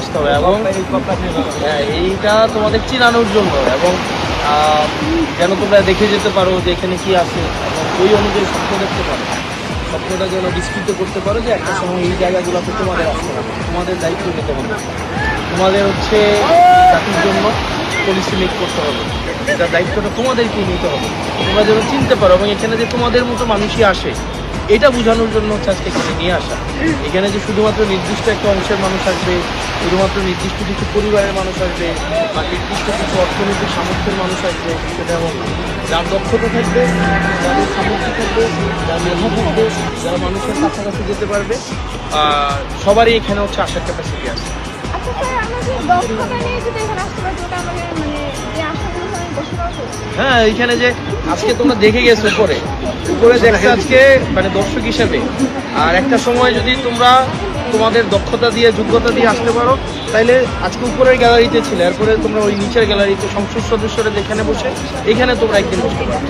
আসতে হবে এবং এইটা তোমাদের চিনানোর জন্য এবং যেন তোমরা দেখে যেতে পারো যে এখানে কি আছে এবং ওই অনুযায়ী স্বপ্ন দেখতে পারো, স্বপ্নটা যেন বিস্তৃত করতে পারো যে একটা সময় এই জায়গাগুলোতে তোমাদের আসতে হবে, তোমাদের দায়িত্ব নিতে হবে, তোমাদের হচ্ছে জাতির জন্য পলিসি মেক করতে হবে, এটার দায়িত্বটা তোমাদেরকেই নিতে হবে, তোমরা যেন চিনতে পারো এবং এখানে যে তোমাদের মতো মানুষই আসে এটা বোঝানোর জন্য হচ্ছে আজকে এখানে নিয়ে আসা। এখানে যে শুধুমাত্র নির্দিষ্ট একটা অংশের মানুষ আসবে, শুধুমাত্র নির্দিষ্ট কিছু পরিবারের মানুষ আসবে বা নির্দিষ্ট কিছু অর্থনৈতিক সামর্থ্যের মানুষ আসবে সেটা এমন না। যার দক্ষতা থাকবে, যাদের সামর্থ্য থাকবে, যার মেধা থাকবে, যারা মানুষের কাছাকাছি যেতে পারবে, সবারই এখানে হচ্ছে আসার ক্যাপাসিটি আছে। আচ্ছা স্যার, আমরা যে দক্ষতা নিয়ে যদি এখানে আসতে পারি ওটা আমাদের মানে যে আশাগুলো আমি বসে পারবো? হ্যাঁ, এইখানে যে আজকে তোমরা দেখে গেছো উপরে দেখছো আজকে মানে দর্শক হিসেবে, আর একটা সময় যদি তোমরা তোমাদের দক্ষতা দিয়ে যোগ্যতা দিয়ে আসতে পারো তাইলে আজকে উপরের গ্যালারিতে ছিলে, এরপরে তোমরা ওই নিচের গ্যালারিতে সংসদ সদস্যরা যেখানে বসে এখানে তোমরা একদিন বসতে পারো।